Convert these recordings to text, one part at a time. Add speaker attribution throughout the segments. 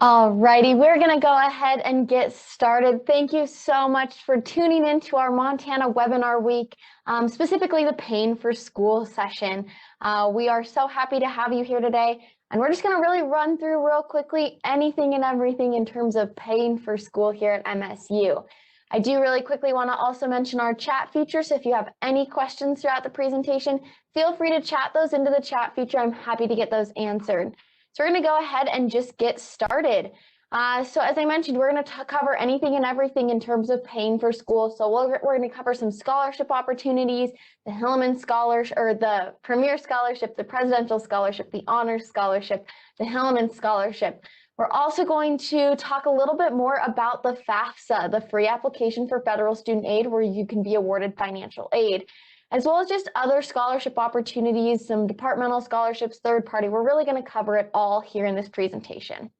Speaker 1: Alrighty, we're going to go ahead and get started. Thank you so much for tuning in to our Montana webinar week, specifically the Paying for School session. We are so happy to have you here today, and we're just going to really run through real quickly anything and everything in terms of paying for school here at MSU. I do really quickly want to also mention our chat feature, so if you have any questions throughout the presentation, feel free to chat those into the chat feature. I'm happy to get those answered. So we're going to go ahead and just get started. So as I mentioned, we're going to cover anything and everything in terms of paying for school. So we're going to cover some scholarship opportunities, the Hillman Scholarship, or the Premier Scholarship, the Presidential Scholarship, the Honors Scholarship, the Hillman Scholarship. We're also going to talk a little bit more about the FAFSA, the free application for federal student aid, where you can be awarded financial aid, as well as just other scholarship opportunities, some departmental scholarships, third party. We're really going to cover it all here in this presentation.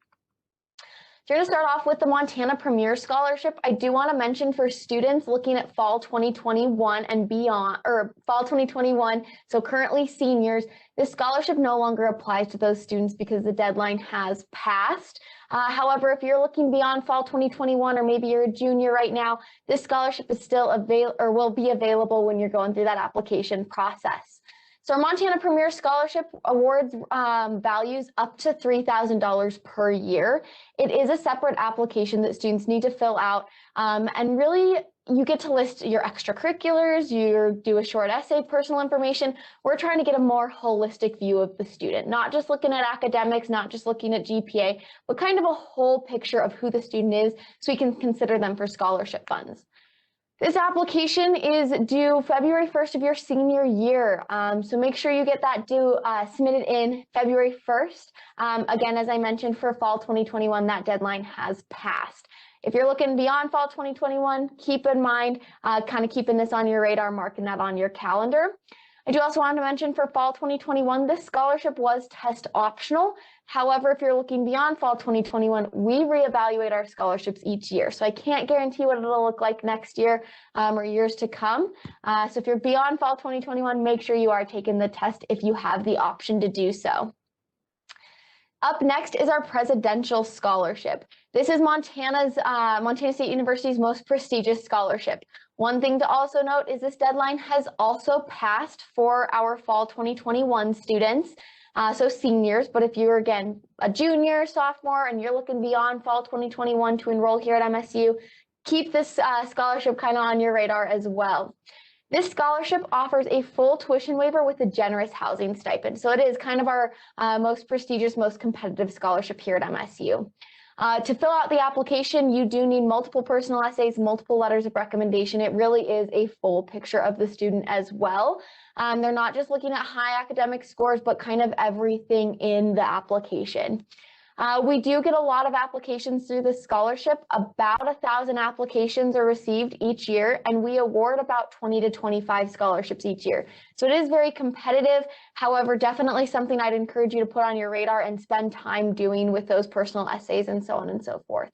Speaker 1: So we're going to start off with the Montana Premier Scholarship. I do want to mention for students looking at fall 2021 and beyond, or fall 2021, so currently seniors, this scholarship no longer applies to those students because the deadline has passed. However, if you're looking beyond fall 2021, or maybe you're a junior right now, this scholarship is still will be available when you're going through that application process. So our Montana Premier Scholarship awards values up to $3,000 per year. It is a separate application that students need to fill out, and really you get to list your extracurriculars, you do a short essay, personal information. We're trying to get a more holistic view of the student, not just looking at academics, not just looking at GPA, but kind of a whole picture of who the student is so we can consider them for scholarship funds. This application is due February 1st of your senior year, so make sure you get that submitted in February 1st. Again, as I mentioned, for fall 2021, that deadline has passed. If you're looking beyond fall 2021, keep in mind, kind of keeping this on your radar, marking that on your calendar. I do also want to mention for fall 2021, this scholarship was test optional. However, if you're looking beyond fall 2021, we reevaluate our scholarships each year. So I can't guarantee what it'll look like next year or years to come. So if you're beyond fall 2021, make sure you are taking the test if you have the option to do so. Up next is our Presidential Scholarship. This is Montana State University's most prestigious scholarship. One thing to also note is this deadline has also passed for our fall 2021 students, so seniors. But if you're, again, a junior, sophomore, and you're looking beyond fall 2021 to enroll here at MSU, keep this scholarship kind of on your radar as well. This scholarship offers a full tuition waiver with a generous housing stipend. So it is kind of our most prestigious, most competitive scholarship here at MSU. To fill out the application, you do need multiple personal essays, multiple letters of recommendation. It really is a full picture of the student as well. They're not just looking at high academic scores, but kind of everything in the application. We do get a lot of applications through this scholarship. About 1,000 applications are received each year, and we award about 20 to 25 scholarships each year. So it is very competitive. However, definitely something I'd encourage you to put on your radar and spend time doing with those personal essays and so on and so forth.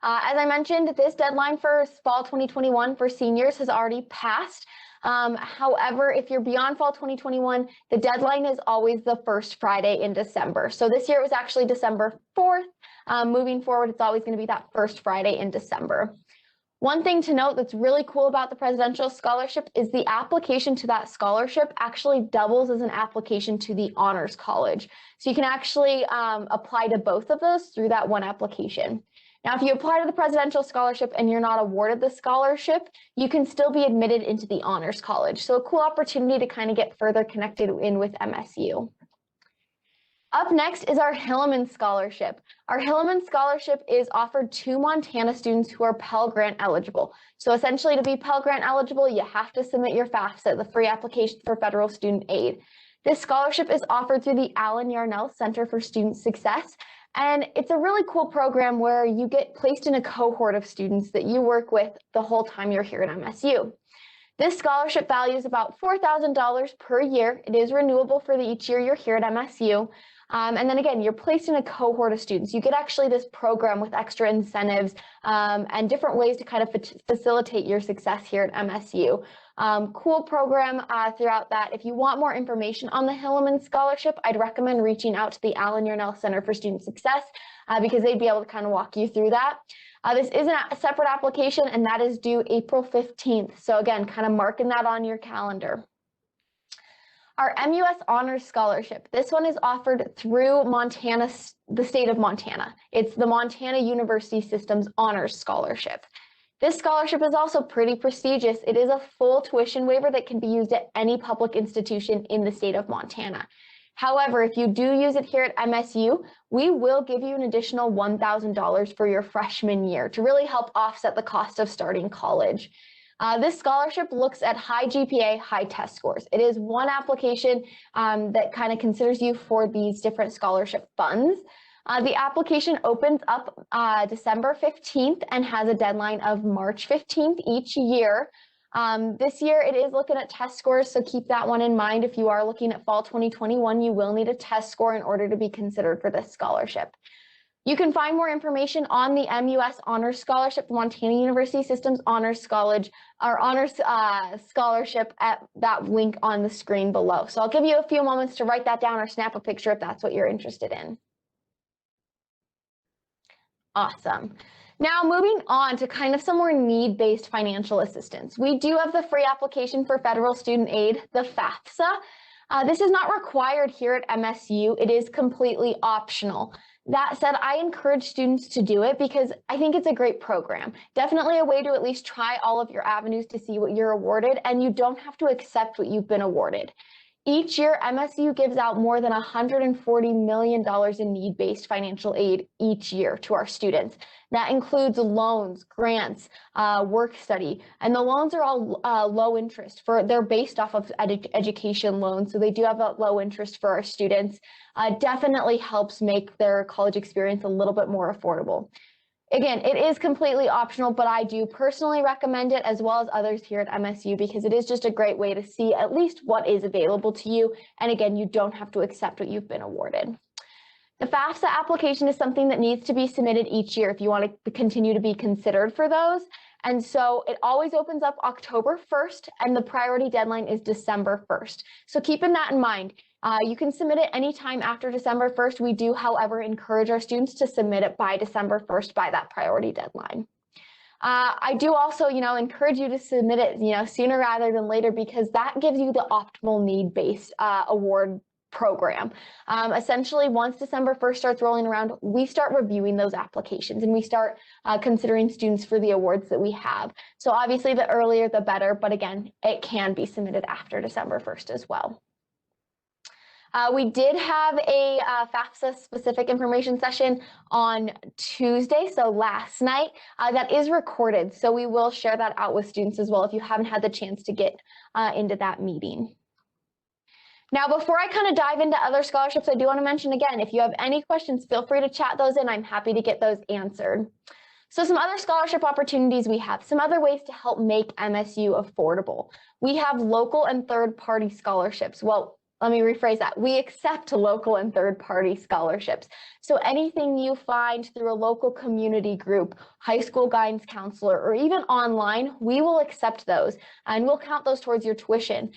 Speaker 1: As I mentioned, this deadline for fall 2021 for seniors has already passed. However, if you're beyond fall 2021, the deadline is always the first Friday in December. So this year it was actually December 4th. Moving forward, it's always going to be that first Friday in December. One thing to note that's really cool about the Presidential Scholarship is the application to that scholarship actually doubles as an application to the Honors College. So you can actually apply to both of those through that one application. Now, if you apply to the Presidential Scholarship and you're not awarded the scholarship, you can still be admitted into the Honors College. So a cool opportunity to kind of get further connected in with MSU. Up next is our Hillman Scholarship. Our Hillman Scholarship is offered to Montana students who are Pell Grant eligible. So essentially, to be Pell Grant eligible, you have to submit your FAFSA, the free application for federal student aid. This scholarship is offered through the Allen Yarnell Center for Student Success. And it's a really cool program where you get placed in a cohort of students that you work with the whole time you're here at MSU. This scholarship value is about $4,000 per year. It is renewable for each year you're here at MSU. And then again, you're placed in a cohort of students. You get actually this program with extra incentives and different ways to kind of facilitate your success here at MSU. Cool program throughout that. If you want more information on the Hilliman Scholarship, I'd recommend reaching out to the Allen Yarnell Center for Student Success because they'd be able to kind of walk you through that. This is a separate application, and that is due April 15th. So again, kind of marking that on your calendar. Our MUS Honors Scholarship. This one is offered through Montana, the state of Montana. It's the Montana University System's Honors Scholarship. This scholarship is also pretty prestigious. It is a full tuition waiver that can be used at any public institution in the state of Montana. However, if you do use it here at MSU, we will give you an additional $1,000 for your freshman year to really help offset the cost of starting college. This scholarship looks at high GPA, high test scores. It is one application that kind of considers you for these different scholarship funds. The application opens up December 15th and has a deadline of March 15th each year. This year it is looking at test scores, so keep that one in mind. If you are looking at fall 2021, you will need a test score in order to be considered for this scholarship. You can find more information on the MUS Honors Scholarship, Montana University System's Honors College, or Honors Scholarship at that link on the screen below. So I'll give you a few moments to write that down or snap a picture if that's what you're interested in. Awesome. Now moving on to kind of some more need-based financial assistance. We do have the free application for federal student aid, the FAFSA. This is not required here at MSU. It is completely optional. That said, I encourage students to do it because I think it's a great program. Definitely a way to at least try all of your avenues to see what you're awarded, and you don't have to accept what you've been awarded. Each year, MSU gives out more than $140 million in need-based financial aid each year to our students. That includes loans, grants, work study, and the loans are all low interest. They're based off of education loans, so they do have a low interest for our students. Definitely helps make their college experience a little bit more affordable. Again, it is completely optional, but I do personally recommend it as well as others here at MSU because it is just a great way to see at least what is available to you. And again, you don't have to accept what you've been awarded. The FAFSA application is something that needs to be submitted each year if you want to continue to be considered for those. And so it always opens up October 1st and the priority deadline is December 1st. So keeping that in mind, you can submit it anytime after December 1st. We do, however, encourage our students to submit it by December 1st by that priority deadline. I do also, encourage you to submit it, sooner rather than later because that gives you the optimal need-based award program. Essentially, once December 1st starts rolling around, we start reviewing those applications and we start considering students for the awards that we have. So obviously, the earlier the better, but again, it can be submitted after December 1st as well. We did have a FAFSA specific information session on Tuesday, so last night, that is recorded. So we will share that out with students as well if you haven't had the chance to get into that meeting. Now, before I kind of dive into other scholarships, I do want to mention again, if you have any questions, feel free to chat those in. I'm happy to get those answered. So some other scholarship opportunities we have, some other ways to help make MSU affordable. We have local and third-party scholarships. Well, let me rephrase that. We accept local and third-party scholarships. So anything you find through a local community group, high school guidance counselor, or even online, we will accept those and we'll count those towards your tuition,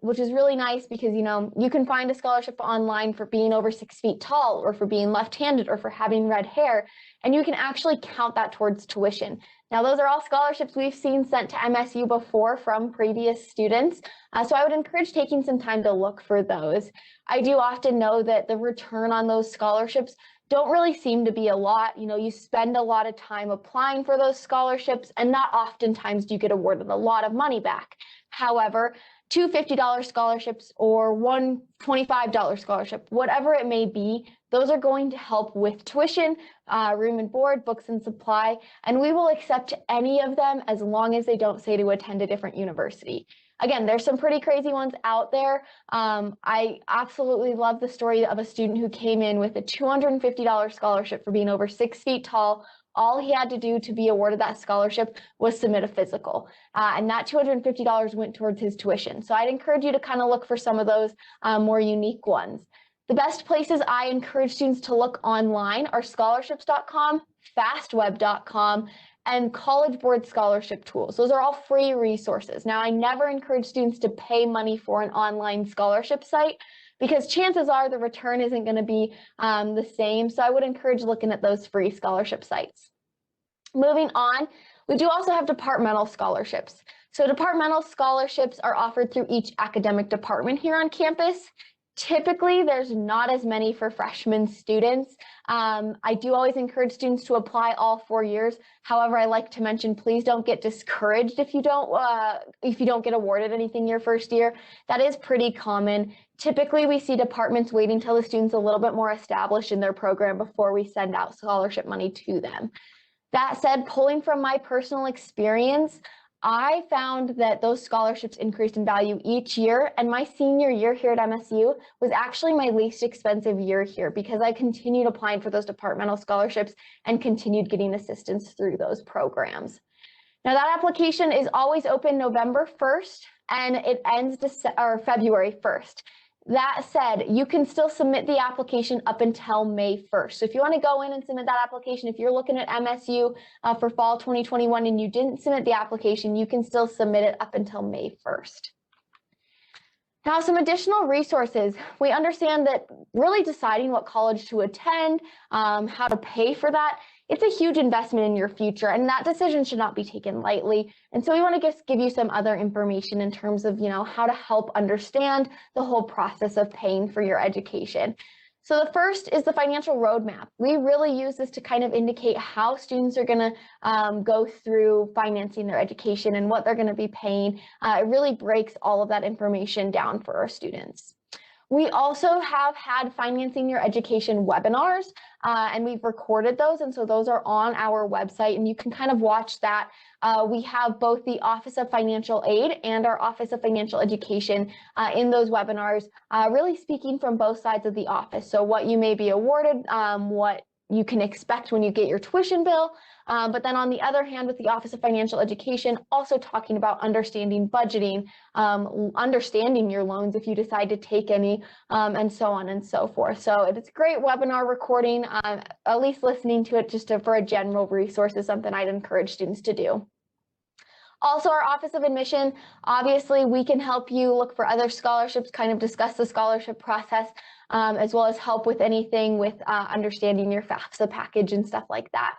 Speaker 1: which is really nice because, you can find a scholarship online for being over 6 feet tall or for being left-handed or for having red hair, and you can actually count that towards tuition. Now, those are all scholarships we've seen sent to MSU before from previous students, so I would encourage taking some time to look for those. I do often know that the return on those scholarships don't really seem to be a lot. You spend a lot of time applying for those scholarships, and not oftentimes do you get awarded a lot of money back. However, two $50 scholarships or one $25 scholarship, whatever it may be, those are going to help with tuition, room and board, books and supply, and we will accept any of them as long as they don't say to attend a different university. Again, there's some pretty crazy ones out there. I absolutely love the story of a student who came in with a $250 scholarship for being over 6 feet tall. All he had to do to be awarded that scholarship was submit a physical, and that $250 went towards his tuition. So I'd encourage you to kind of look for some of those more unique ones. The best places I encourage students to look online are scholarships.com, fastweb.com, and College Board Scholarship Tools. Those are all free resources. Now, I never encourage students to pay money for an online scholarship site because chances are the return isn't going to be the same. So I would encourage looking at those free scholarship sites. Moving on, we do also have departmental scholarships. So departmental scholarships are offered through each academic department here on campus. Typically, there's not as many for freshman students. I do always encourage students to apply all 4 years. However, I like to mention, please don't get discouraged if you don't get awarded anything your first year. That is pretty common. Typically, we see departments waiting until the student's a little bit more established in their program before we send out scholarship money to them. That said, pulling from my personal experience, I found that those scholarships increased in value each year, and my senior year here at MSU was actually my least expensive year here because I continued applying for those departmental scholarships and continued getting assistance through those programs. Now, that application is always open November 1st, and it ends February 1st. That said, you can still submit the application up until May 1st. So if you want to go in and submit that application, if you're looking at MSU for fall 2021 and you didn't submit the application, you can still submit it up until May 1st. Now, some additional resources. We understand that really deciding what college to attend, how to pay for that, it's a huge investment in your future, and that decision should not be taken lightly. And so we want to just give you some other information in terms of, how to help understand the whole process of paying for your education. So the first is the financial roadmap. We really use this to kind of indicate how students are going to go through financing their education and what they're going to be paying. It really breaks all of that information down for our students. We also have had Financing Your Education webinars, and we've recorded those, and so those are on our website, and you can kind of watch that. We have both the Office of Financial Aid and our Office of Financial Education in those webinars, really speaking from both sides of the office. So what you may be awarded, what you can expect when you get your tuition bill, but then on the other hand, with the Office of Financial Education, also talking about understanding budgeting, understanding your loans if you decide to take any, and so on and so forth. So it's a great webinar recording, at least listening to it just for a general resource is something I'd encourage students to do. Also, our Office of Admission, obviously we can help you look for other scholarships, kind of discuss the scholarship process, as well as help with anything with understanding your FAFSA package and stuff like that.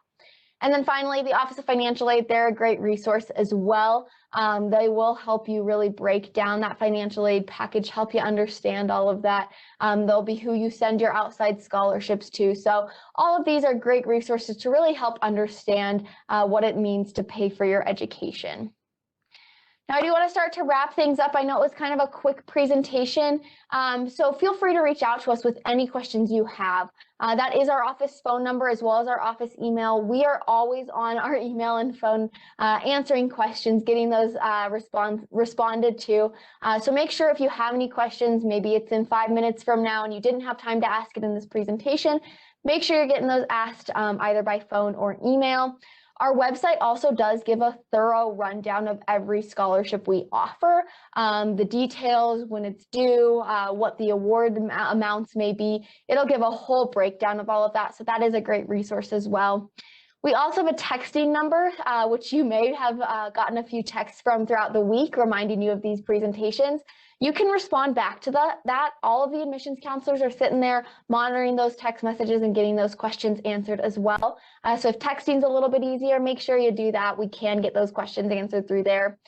Speaker 1: And then finally, the Office of Financial Aid, they're a great resource as well. They will help you really break down that financial aid package, help you understand all of that. They'll be who you send your outside scholarships to. So all of these are great resources to really help understand what it means to pay for your education. Now, I do want to start to wrap things up. I know it was kind of a quick presentation, so feel free to reach out to us with any questions you have. That is our office phone number as well as our office email. We are always on our email and phone answering questions, getting those responded to. So make sure if you have any questions, maybe it's in 5 minutes from now and you didn't have time to ask it in this presentation, make sure you're getting those asked either by phone or email. Our website also does give a thorough rundown of every scholarship we offer, the details, when it's due, what the award amounts may be. It'll give a whole breakdown of all of that, so that is a great resource as well. We also have a texting number, which you may have gotten a few texts from throughout the week reminding you of these presentations. You can respond back to that. All of the admissions counselors are sitting there monitoring those text messages and getting those questions answered as well. So if texting's a little bit easier, make sure you do that. We can get those questions answered through there.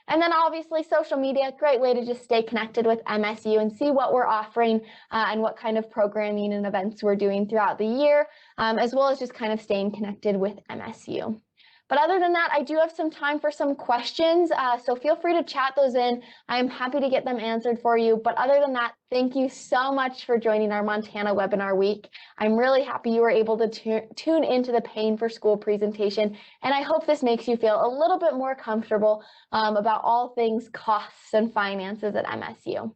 Speaker 1: And then obviously social media, great way to just stay connected with MSU and see what we're offering and what kind of programming and events we're doing throughout the year, as well as just kind of staying connected with MSU. But other than that, I do have some time for some questions, so feel free to chat those in. I'm happy to get them answered for you. But other than that, thank you so much for joining our Montana Webinar Week. I'm really happy you were able to tune into the Paying for School presentation, and I hope this makes you feel a little bit more comfortable about all things costs and finances at MSU.